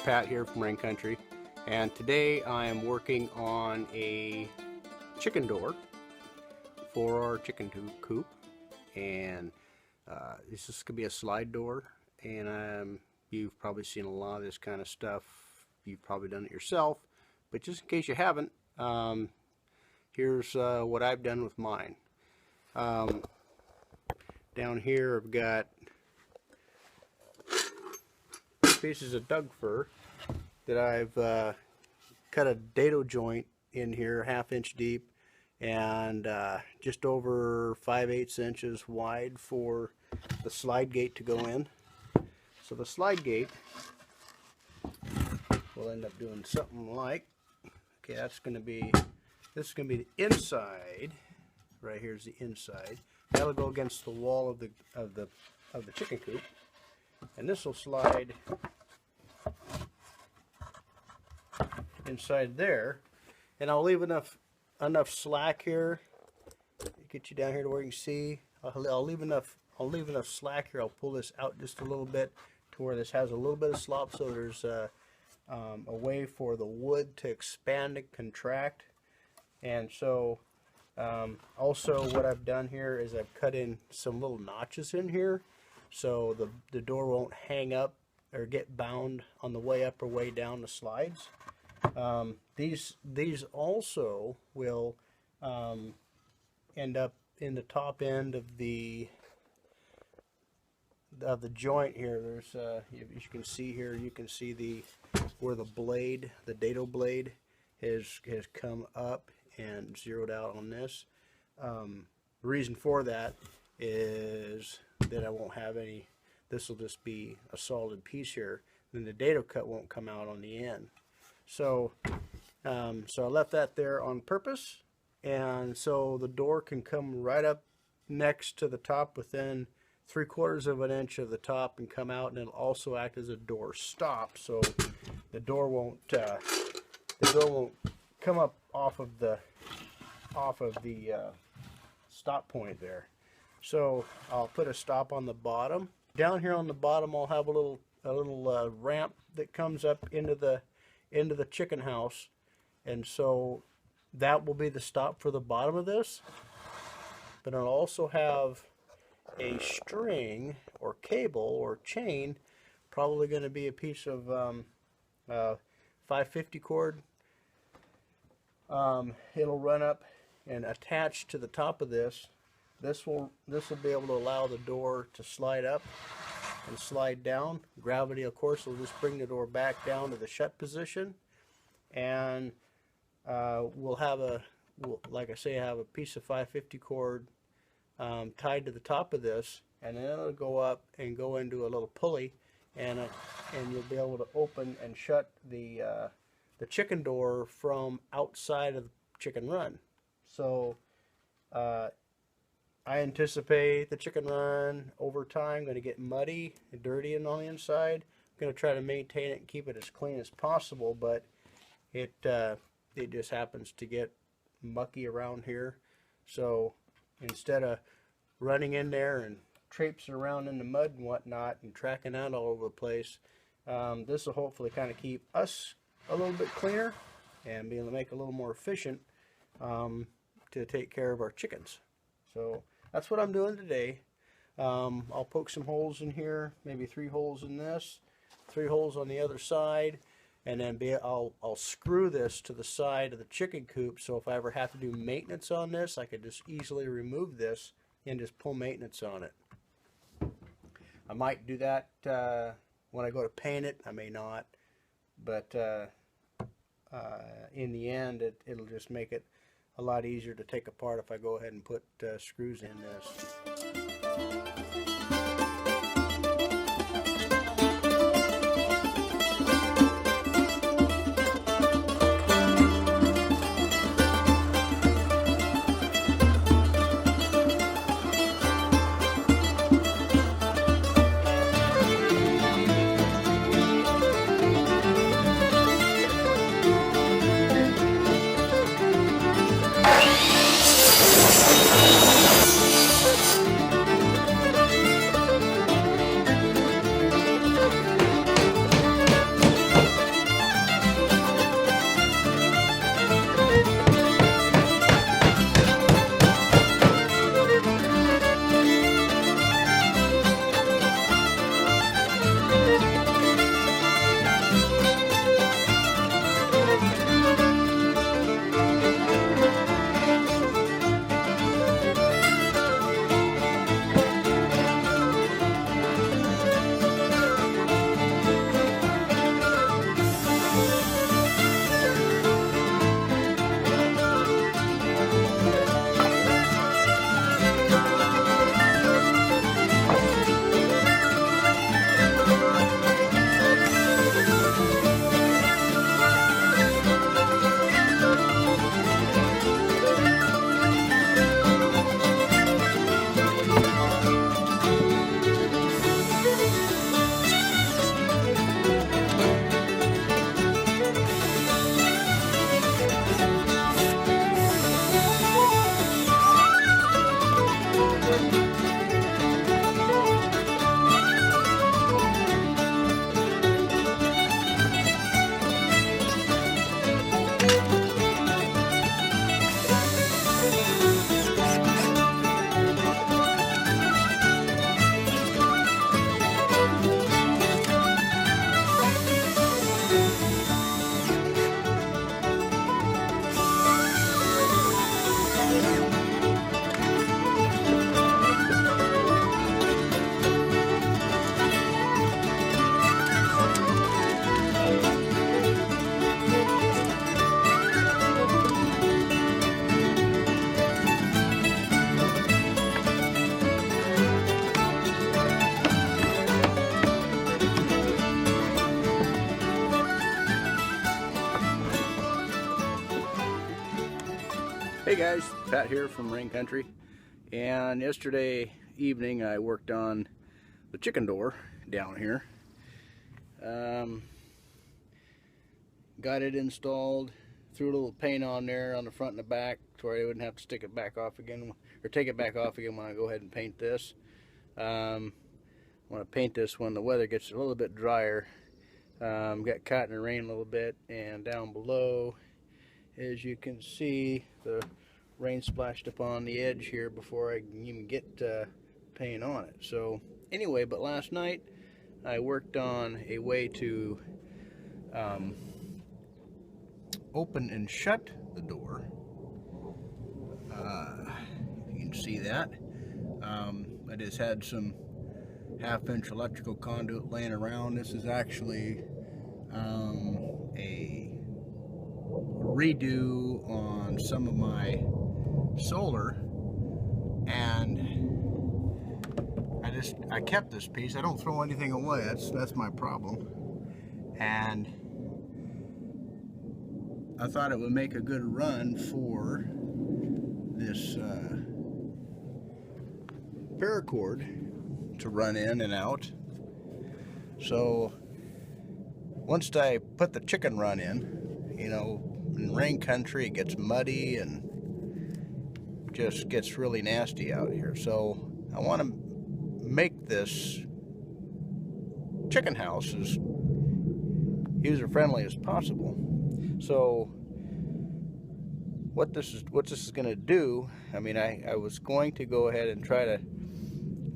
Pat here from Rain Country, and today I am working on a chicken door for our chicken coop, and this is going to be a slide door, and you've probably seen a lot of this kind of stuff. You've probably done it yourself, but just in case you haven't, here's what I've done with mine. Down here I've got pieces of Doug fir that I've cut a dado joint in here, 1/2 inch deep and just over 5/8 inches wide for the slide gate to go in. So the slide gate will end up doing something like, okay, this is going to be the inside. Right here's the inside. That'll go against the wall of the chicken coop, and this will slide inside there, and I'll leave enough slack here. Get you down here to where you can see. I'll leave enough slack here. I'll pull this out just a little bit to where this has a little bit of slop, so there's a way for the wood to expand and contract. And so also what I've done here is I've cut in some little notches in here, so the door won't hang up or get bound on the way up or way down the slides. These also will end up in the top end of the joint here. There's as you can see here, you can see where the blade, the dado blade, has come up and zeroed out on this. The reason for that is that I won't have any. This will just be a solid piece here. Then the dado cut won't come out on the end. So so I left that there on purpose, and so the door can come right up next to the top within 3/4 of an inch of the top and come out, and it'll also act as a door stop, so the door won't come up off of the stop point there. So I'll put a stop on the bottom. Down here on the bottom I'll have a little ramp that comes up into the chicken house, and so that will be the stop for the bottom of this. But I'll also have a string or cable or chain, probably going to be a piece of 550 cord. It'll run up and attach to the top of this. This will be able to allow the door to slide up and slide down. Gravity, of course, will just bring the door back down to the shut position, and we'll have like I say, have a piece of 550 cord tied to the top of this, and then it'll go up and go into a little pulley, and you'll be able to open and shut the chicken door from outside of the chicken run. So I anticipate the chicken run over time going to get muddy and dirty on the inside. I'm going to try to maintain it and keep it as clean as possible, but it just happens to get mucky around here. So instead of running in there and traipsing around in the mud and whatnot and tracking out all over the place, this will hopefully kind of keep us a little bit cleaner and be able to make it a little more efficient to take care of our chickens. So that's what I'm doing today. I'll poke some holes in here, maybe 3 holes in this, 3 holes on the other side, and then I'll screw this to the side of the chicken coop, so if I ever have to do maintenance on this, I could just easily remove this and just pull maintenance on it. I might do that when I go to paint it. I may not, but in the end it'll just make it a lot easier to take apart if I go ahead and put screws in this. Hey guys, Pat here from Rain Country, and yesterday evening I worked on the chicken door down here. Got it installed, threw a little paint on there on the front and the back so I wouldn't have to stick it back off again, or take it back off again when I go ahead and paint this. I want to paint this when the weather gets a little bit drier. Got caught in the rain a little bit, and down below, as you can see, the rain splashed up on the edge here before I can even get paint on it. So anyway, but last night I worked on a way to open and shut the door. You can see that. I just had some 1/2-inch electrical conduit laying around. This is actually a redo on some of my solar, and I kept this piece. I don't throw anything away. That's my problem. And I thought it would make a good run for this paracord to run in and out. So once I put the chicken run in, you know, in rain country it gets muddy and just gets really nasty out here. So I want to make this chicken house as user-friendly as possible. So what this is going to do, I mean, I was going to go ahead and try to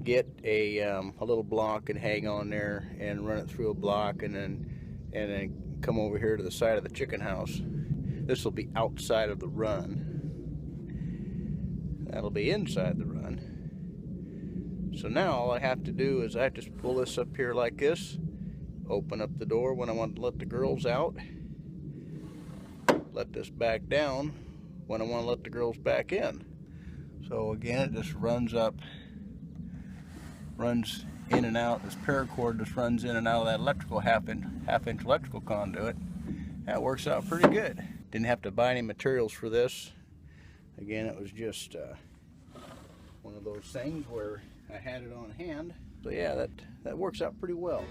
get a little block and hang on there and run it through a block, and then come over here to the side of the chicken house. This will be outside of the run. That'll be inside the run. So now all I have to do is I just pull this up here like this, open up the door when I want to let the girls out, let this back down when I want to let the girls back in. So again, it just runs up, runs in and out. This paracord just runs in and out of that electrical half-inch electrical conduit. That works out pretty good. Didn't have to buy any materials for this. Again, it was just one of those things where I had it on hand. So yeah, that works out pretty well.